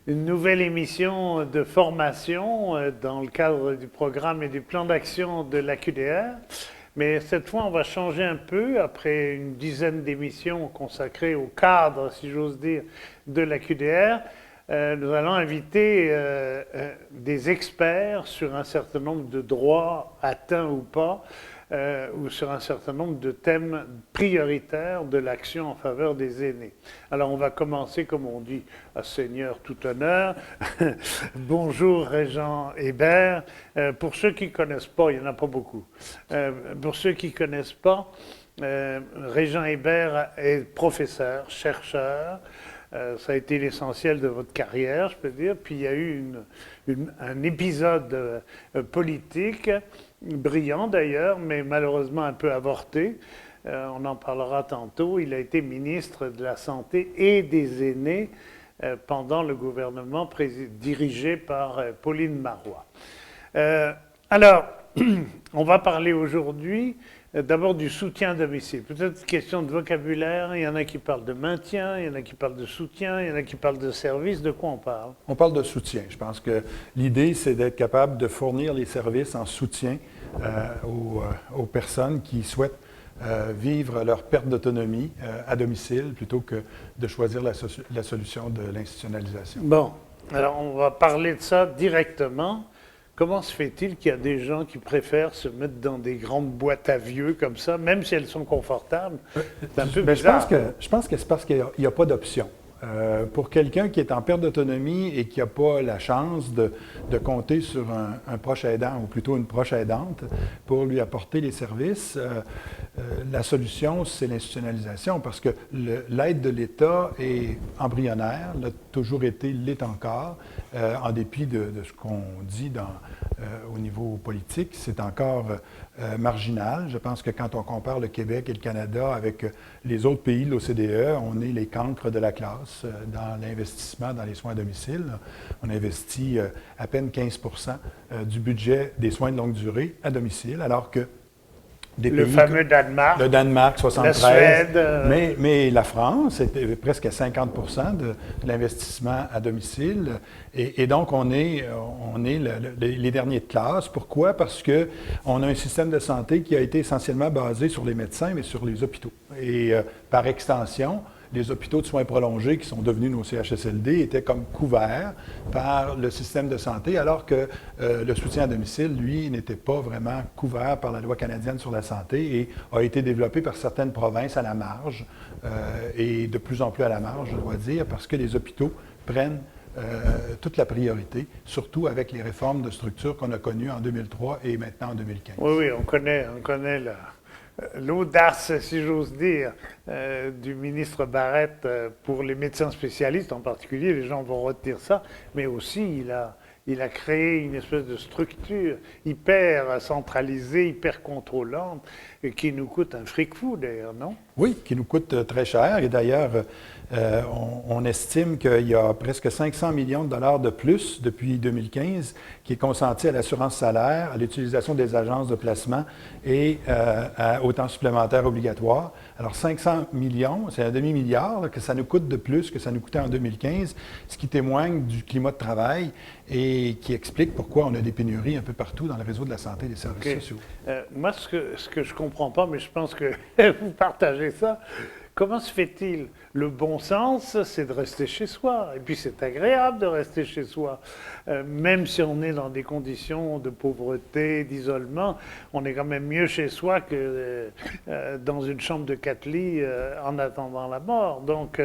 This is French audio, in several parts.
une nouvelle émission de formation dans le cadre du programme et du plan d'action de l'AQDR. Mais cette fois, on va changer un peu, après une dizaine d'émissions consacrées au cadre, si j'ose dire, de l'AQDR. Nous allons inviter des experts sur un certain nombre de droits atteints ou pas, ou sur un certain nombre de thèmes prioritaires de l'action en faveur des aînés. Alors on va commencer, comme on dit, à Seigneur tout honneur. Bonjour Régent Hébert. Pour ceux qui ne connaissent pas, il n'y en a pas beaucoup. Pour ceux qui ne connaissent pas, Régent Hébert est professeur, chercheur. Ça a été l'essentiel de votre carrière, je peux dire. Puis il y a eu un épisode politique, brillant d'ailleurs, mais malheureusement un peu avorté. On en parlera tantôt. Il a été ministre de la Santé et des Aînés pendant le gouvernement dirigé par Pauline Marois. Alors, on va parler aujourd'hui d'abord du soutien à domicile. Peut-être une question de vocabulaire. Il y en a qui parlent de maintien, il y en a qui parlent de soutien, il y en a qui parlent de service. De quoi on parle? On parle de soutien. Je pense que l'idée, c'est d'être capable de fournir les services en soutien aux personnes qui souhaitent vivre leur perte d'autonomie à domicile plutôt que de choisir la solution de l'institutionnalisation. Bon, alors on va parler de ça directement. Comment se fait-il qu'il y a des gens qui préfèrent se mettre dans des grandes boîtes à vieux comme ça, même si elles sont confortables? C'est un peu bizarre. Je pense que c'est parce qu'il n'y a pas d'option. Pour quelqu'un qui est en perte d'autonomie et qui n'a pas la chance de compter sur un proche aidant, ou plutôt une proche aidante, pour lui apporter les services, la solution, c'est l'institutionnalisation, parce que l'aide de l'État est embryonnaire, l'a toujours été, l'est encore, en dépit de ce qu'on dit au niveau politique, c'est encore marginal. Je pense que quand on compare le Québec et le Canada avec les autres pays de l'OCDE, on est les cancres de la classe dans l'investissement dans les soins à domicile. On investit à peine 15 du budget des soins de longue durée à domicile, alors que le fameux Danemark. Le Danemark, 73. La Suède. Mais la France était presque à 50 de l'investissement à domicile. Et donc, on est les derniers de classe. Pourquoi? Parce qu'on a un système de santé qui a été essentiellement basé sur les médecins, mais sur les hôpitaux. Et par extension, les hôpitaux de soins prolongés qui sont devenus nos CHSLD étaient comme couverts par le système de santé, alors que le soutien à domicile, lui, n'était pas vraiment couvert par la loi canadienne sur la santé et a été développé par certaines provinces à la marge, et de plus en plus à la marge, je dois dire, parce que les hôpitaux prennent toute la priorité, surtout avec les réformes de structure qu'on a connues en 2003 et maintenant en 2015. Oui, on connaît l'audace, si j'ose dire, du ministre Barrette pour les médecins spécialistes en particulier. Les gens vont retenir ça, mais aussi il a créé une espèce de structure hyper centralisée, hyper contrôlante, et qui nous coûte un fric fou d'ailleurs, non? Oui, qui nous coûte très cher. Et d'ailleurs, on estime qu'il y a presque 500 millions de dollars de plus depuis 2015 qui est consenti à l'assurance salaire, à l'utilisation des agences de placement et au temps supplémentaire obligatoire. Alors 500 millions, c'est un demi-milliard que ça nous coûte de plus que ça nous coûtait en 2015, ce qui témoigne du climat de travail et qui explique pourquoi on a des pénuries un peu partout dans le réseau de la santé et des services sociaux. Moi, ce que je ne comprends pas, mais je pense que vous partagez ça, comment se fait-il? Le bon sens, c'est de rester chez soi. Et puis c'est agréable de rester chez soi. Même si on est dans des conditions de pauvreté, d'isolement, on est quand même mieux chez soi que dans une chambre de 4 lits en attendant la mort. Donc,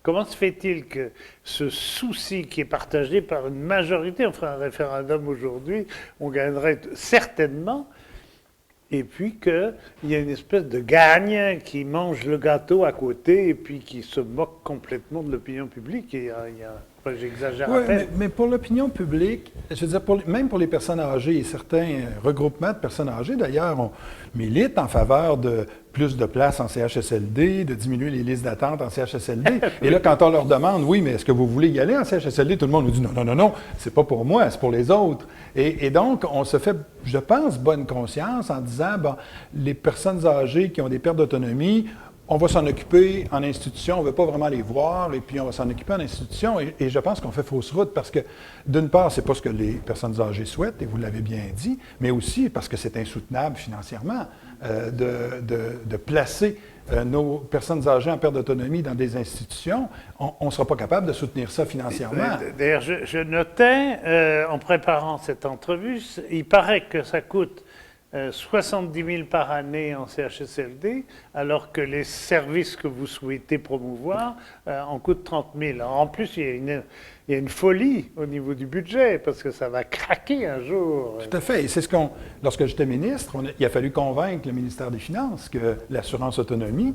comment se fait-il que ce souci qui est partagé par une majorité, on ferait un référendum aujourd'hui, on gagnerait certainement, et puis qu'il y a une espèce de gagne qui mange le gâteau à côté et puis qui se moque complètement de l'opinion publique. J'exagère à peine. Mais pour l'opinion publique, je veux dire, même pour les personnes âgées et certains regroupements de personnes âgées, d'ailleurs, on milite en faveur de plus de places en CHSLD, de diminuer les listes d'attente en CHSLD. Et là, quand on leur demande, oui, mais est-ce que vous voulez y aller en CHSLD? Tout le monde nous dit, non, c'est pas pour moi, c'est pour les autres. Et donc, on se fait, je pense, bonne conscience en disant, bon, les personnes âgées qui ont des pertes d'autonomie on va s'en occuper en institution, on ne veut pas vraiment les voir, et puis on va s'en occuper en institution. Et je pense qu'on fait fausse route parce que, d'une part, ce n'est pas ce que les personnes âgées souhaitent, et vous l'avez bien dit, mais aussi parce que c'est insoutenable financièrement de placer nos personnes âgées en perte d'autonomie dans des institutions. On ne sera pas capable de soutenir ça financièrement. D'ailleurs, je notais, en préparant cette entrevue, il paraît que ça coûte 70 000 par année en CHSLD, alors que les services que vous souhaitez promouvoir en coûtent 30 000. Alors, en plus, il y a une folie au niveau du budget, parce que ça va craquer un jour. Tout à fait. Et c'est lorsque j'étais ministre, il a fallu convaincre le ministère des Finances que l'assurance autonomie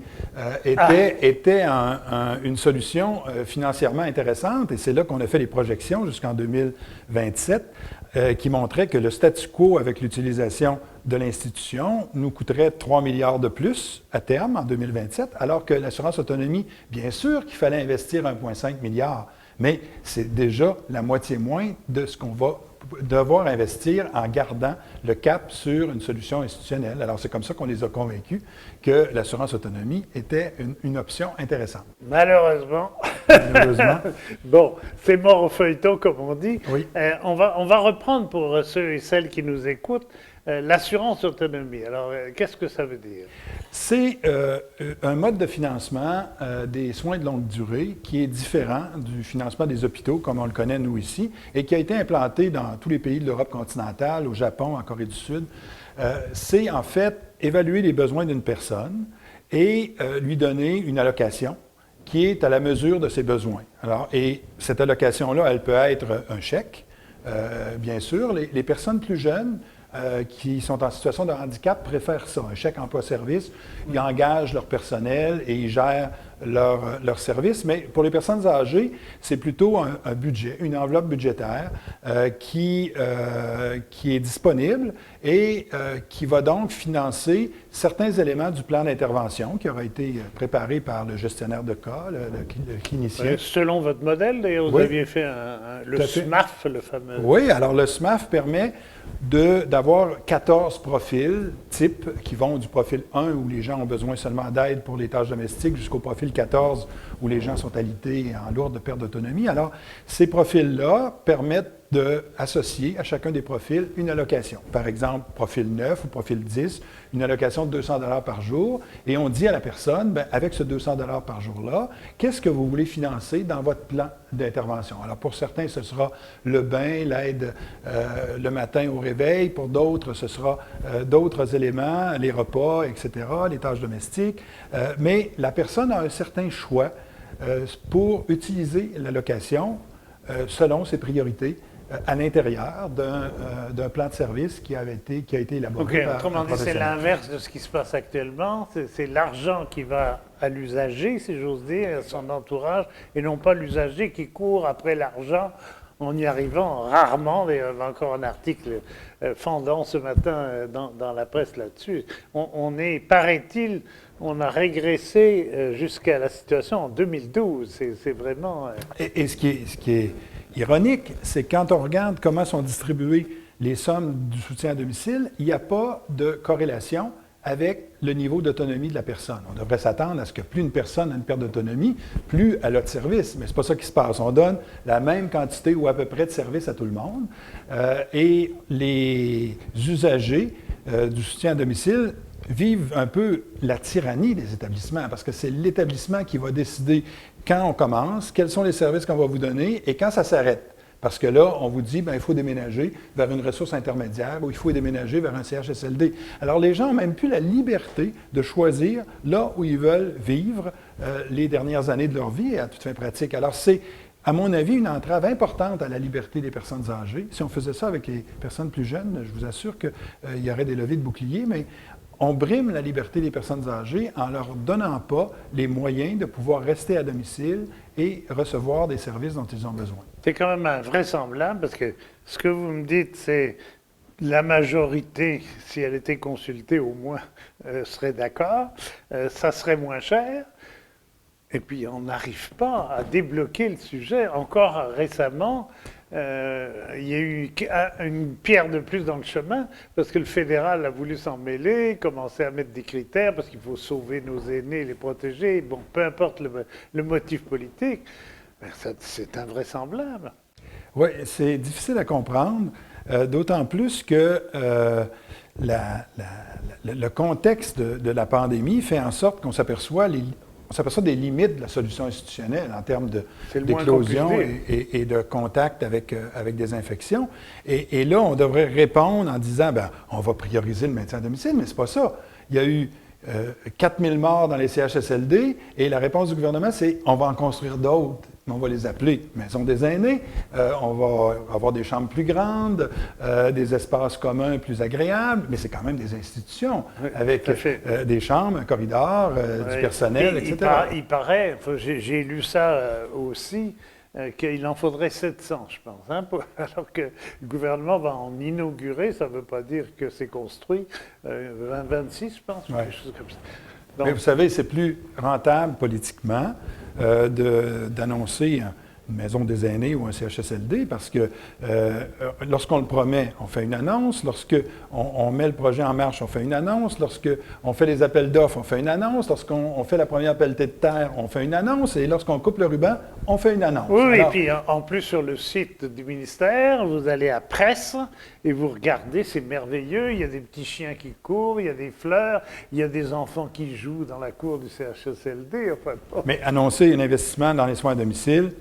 était une solution financièrement intéressante. Et c'est là qu'on a fait les projections jusqu'en 2027 qui montraient que le statu quo avec l'utilisation de l'institution nous coûterait 3 milliards de plus à terme en 2027, alors que l'assurance autonomie, bien sûr qu'il fallait investir 1,5 milliard, mais c'est déjà la moitié moins de ce qu'on va devoir investir en gardant le cap sur une solution institutionnelle. Alors, c'est comme ça qu'on les a convaincus que l'assurance autonomie était une option intéressante. Malheureusement. Bon, c'est mort au feuilleton, comme on dit. Oui. On va reprendre pour ceux et celles qui nous écoutent l'assurance autonomie. Alors, qu'est-ce que ça veut dire? C'est un mode de financement des soins de longue durée qui est différent du financement des hôpitaux, comme on le connaît nous ici, et qui a été implanté dans tous les pays de l'Europe continentale, au Japon, en Corée du Sud. C'est en fait évaluer les besoins d'une personne et lui donner une allocation qui est à la mesure de ses besoins. Alors, et cette allocation-là, elle peut être un chèque, bien sûr. Les personnes plus jeunes qui sont en situation de handicap préfèrent ça, un chèque emploi-service. Ils engagent leur personnel et ils gèrent leur service. Mais pour les personnes âgées, c'est plutôt un budget, une enveloppe budgétaire qui est disponible et qui va donc financer certains éléments du plan d'intervention qui aura été préparé par le gestionnaire de cas, le clinicien. Selon votre modèle, d'ailleurs, vous aviez fait le SMAF, le fameux. Oui, alors le SMAF permet d'avoir 14 profils types qui vont du profil 1 où les gens ont besoin seulement d'aide pour les tâches domestiques jusqu'au profil 14 où les gens sont alités en lourde perte d'autonomie. Alors, ces profils-là permettent d'associer à chacun des profils une allocation. Par exemple, profil 9 ou profil 10, une allocation de 200 $ par jour. Et on dit à la personne, bien, avec ce 200 $ par jour-là, qu'est-ce que vous voulez financer dans votre plan d'intervention? Alors, pour certains, ce sera le bain, l'aide le matin au réveil. Pour d'autres, ce sera d'autres éléments, les repas, etc., les tâches domestiques. Mais la personne a un certain choix pour utiliser l'allocation selon ses priorités à l'intérieur d'un plan de service qui a été élaboré par autrement dit, c'est l'inverse de ce qui se passe actuellement. C'est l'argent qui va à l'usager, si j'ose dire, à son entourage, et non pas l'usager qui court après l'argent en y arrivant rarement. Il y avait encore un article fendant ce matin dans la presse là-dessus. On est, paraît-il, on a régressé jusqu'à la situation en 2012. C'est vraiment... Et ce qui est ironique, c'est quand on regarde comment sont distribuées les sommes du soutien à domicile, il n'y a pas de corrélation avec le niveau d'autonomie de la personne. On devrait s'attendre à ce que plus une personne a une perte d'autonomie, plus elle a de services. Mais ce n'est pas ça qui se passe. On donne la même quantité ou à peu près de services à tout le monde. Et les usagers du soutien à domicile vivent un peu la tyrannie des établissements, parce que c'est l'établissement qui va décider quand on commence, quels sont les services qu'on va vous donner et quand ça s'arrête. Parce que là, on vous dit, bien, il faut déménager vers une ressource intermédiaire ou il faut déménager vers un CHSLD. Alors, les gens n'ont même plus la liberté de choisir là où ils veulent vivre les dernières années de leur vie et à toute fin pratique. Alors, c'est, à mon avis, une entrave importante à la liberté des personnes âgées. Si on faisait ça avec les personnes plus jeunes, je vous assure qu'il y aurait des levées de boucliers, mais on brime la liberté des personnes âgées en ne leur donnant pas les moyens de pouvoir rester à domicile et recevoir des services dont ils ont besoin. C'est quand même invraisemblable parce que ce que vous me dites, c'est la majorité, si elle était consultée au moins, serait d'accord, ça serait moins cher. Et puis on n'arrive pas à débloquer le sujet. Encore récemment, il y a eu une pierre de plus dans le chemin, parce que le fédéral a voulu s'en mêler, commencer à mettre des critères, parce qu'il faut sauver nos aînés, les protéger. Bon, peu importe le motif politique, c'est invraisemblable. Oui, c'est difficile à comprendre, d'autant plus que le contexte de la pandémie fait en sorte qu'on s'aperçoit des limites de la solution institutionnelle en termes d'éclosion et de contact avec des infections. Et là, on devrait répondre en disant, bien, on va prioriser le maintien à domicile, mais c'est pas ça. Il y a eu 4000 morts dans les CHSLD et la réponse du gouvernement, c'est on va en construire d'autres. On va les appeler maisons des aînés, on va avoir des chambres plus grandes, des espaces communs plus agréables, mais c'est quand même des institutions avec des chambres, un corridor, du personnel, etc. Il paraît, j'ai lu ça aussi, qu'il en faudrait 700, je pense. Hein, alors que le gouvernement va en inaugurer, ça ne veut pas dire que c'est construit, 26, je pense, ou quelque chose comme ça. Donc, mais vous savez, c'est plus rentable politiquement d'annoncer une maison des aînés ou un CHSLD parce que lorsqu'on le promet, on fait une annonce. Lorsqu'on met le projet en marche, on fait une annonce. Lorsqu'on fait les appels d'offres, on fait une annonce. Lorsqu'on fait la première pelletée de terre, on fait une annonce. Et lorsqu'on coupe le ruban, on fait une annonce. Oui, alors, et puis en plus sur le site du ministère, vous allez à Presse et vous regardez, c'est merveilleux. Il y a des petits chiens qui courent, il y a des fleurs, il y a des enfants qui jouent dans la cour du CHSLD. Enfin, bon. Mais annoncer un investissement dans les soins à domicile,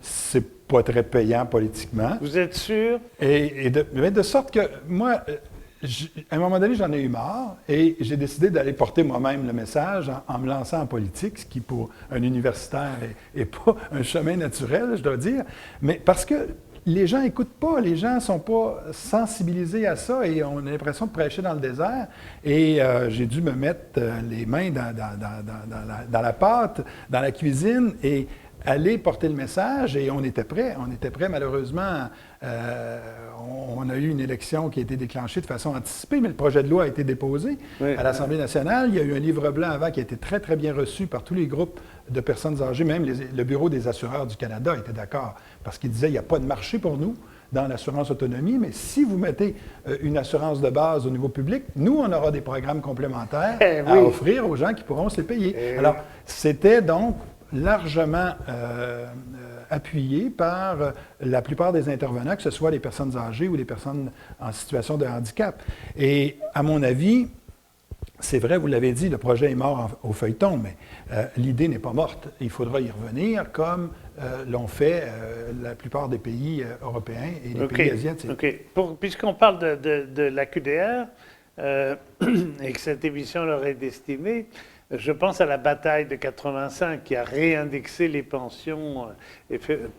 c'est pas très payant politiquement. Vous êtes sûr? Mais de sorte que moi, à un moment donné, j'en ai eu marre et j'ai décidé d'aller porter moi-même le message en me lançant en politique, ce qui pour un universitaire n'est pas un chemin naturel, je dois dire, mais parce que les gens n'écoutent pas, les gens ne sont pas sensibilisés à ça et on a l'impression de prêcher dans le désert. Et j'ai dû me mettre les mains dans la pâte, dans la cuisine et aller porter le message et on était prêts. On était prêts, malheureusement. On a eu une élection qui a été déclenchée de façon anticipée, mais le projet de loi a été déposé à l'Assemblée nationale. Il y a eu un livre blanc avant qui a été très, très bien reçu par tous les groupes de personnes âgées. Même le Bureau des assureurs du Canada était d'accord parce qu'il disait qu'il n'y a pas de marché pour nous dans l'assurance autonomie, mais si vous mettez une assurance de base au niveau public, nous, on aura des programmes complémentaires à offrir aux gens qui pourront se les payer. Alors, c'était donc largement appuyé par la plupart des intervenants, que ce soit les personnes âgées ou les personnes en situation de handicap. Et à mon avis, c'est vrai, vous l'avez dit, le projet est mort au feuilleton, mais l'idée n'est pas morte. Il faudra y revenir comme l'ont fait la plupart des pays européens et les pays asiatiques. OK. Puisqu'on parle de la QDR et que cette émission leur est destinée, je pense à la bataille de 85 qui a réindexé les pensions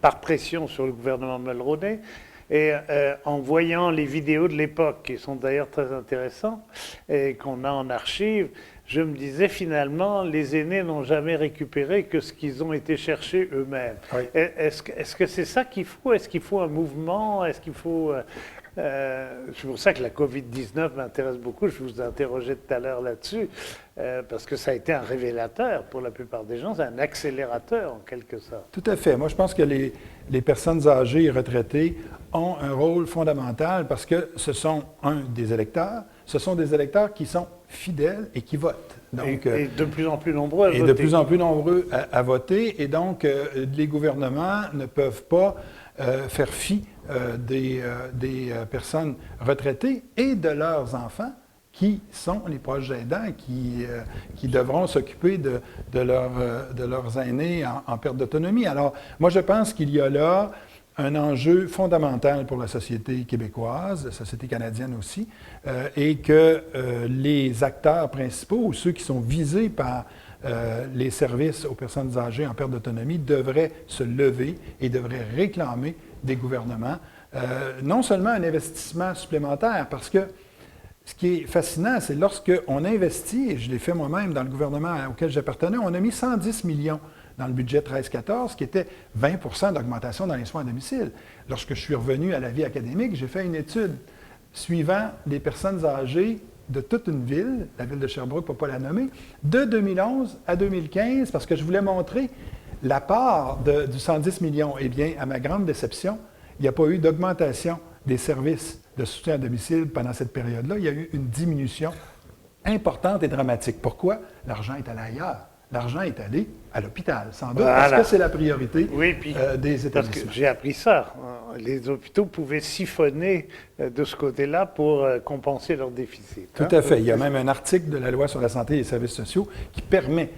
par pression sur le gouvernement Mulroney. Et en voyant les vidéos de l'époque, qui sont d'ailleurs très intéressantes et qu'on a en archive, je me disais finalement, les aînés n'ont jamais récupéré que ce qu'ils ont été chercher eux-mêmes. Oui. Est-ce que c'est ça qu'il faut? Est-ce qu'il faut un mouvement? Est-ce qu'il faut... c'est pour ça que la COVID-19 m'intéresse beaucoup. Je vous interrogeais tout à l'heure là-dessus, parce que ça a été un révélateur pour la plupart des gens, c'est un accélérateur en quelque sorte. Tout à fait. Moi, je pense que les personnes âgées et retraitées ont un rôle fondamental parce que ce sont, des électeurs, ce sont des électeurs qui sont fidèles et qui votent. Donc, et de plus en plus nombreux à voter. Et de plus en plus nombreux à voter. Et donc, les gouvernements ne peuvent pas faire fi des personnes retraitées et de leurs enfants qui sont les proches aidants, qui devront s'occuper de leurs aînés en perte d'autonomie. Alors, moi, je pense qu'il y a là un enjeu fondamental pour la société québécoise, la société canadienne aussi, et que les acteurs principaux, ou ceux qui sont visés par les services aux personnes âgées en perte d'autonomie, devraient se lever et devraient réclamer des gouvernements non seulement un investissement supplémentaire, parce que ce qui est fascinant, c'est lorsqu'on investit, et je l'ai fait moi-même dans le gouvernement auquel j'appartenais, on a mis 110 millions dans le budget 13-14, qui était 20 d'augmentation dans les soins à domicile. Lorsque je suis revenu à la vie académique, j'ai fait une étude suivant les personnes âgées de toute une ville, la ville de Sherbrooke, pour ne pas la nommer, de 2011 à 2015, parce que je voulais montrer la part du 110 millions. Eh bien, à ma grande déception, il n'y a pas eu d'augmentation des services de soutien à domicile pendant cette période-là. Il y a eu une diminution importante et dramatique. Pourquoi? L'argent est allé ailleurs. L'argent est allé à l'hôpital, sans doute, Voilà. parce que c'est la priorité Oui, puis des parce établissements. que j'ai appris ça. Les hôpitaux pouvaient siphonner de ce côté-là pour compenser leur déficit. Tout à fait. Il y a même un article de la Loi sur la santé et les services sociaux qui permet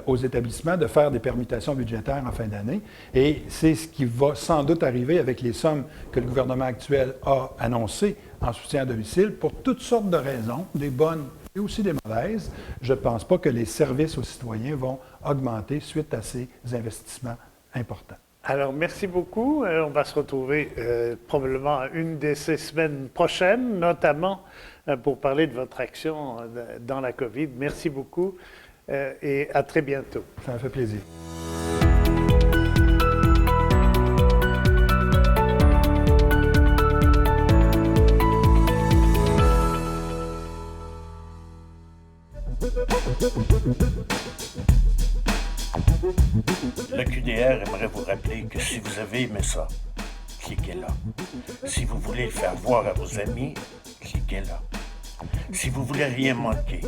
aux établissements de faire des permutations budgétaires en fin d'année. Et c'est ce qui va sans doute arriver avec les sommes que le gouvernement actuel a annoncées en soutien à domicile pour toutes sortes de raisons, des bonnes et aussi des mauvaises. Je ne pense pas que les services aux citoyens vont augmenter suite à ces investissements importants. Alors, merci beaucoup. On va se retrouver probablement une de ces semaines prochaines, notamment pour parler de votre action dans la COVID. Merci beaucoup et à très bientôt. Ça me fait plaisir. Le QDR aimerait vous rappeler que si vous avez aimé ça, cliquez là. Si vous voulez le faire voir à vos amis, cliquez là. Si vous voulez rien manquer,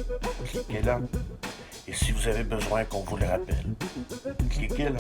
cliquez là. Et si vous avez besoin qu'on vous le rappelle, cliquez là.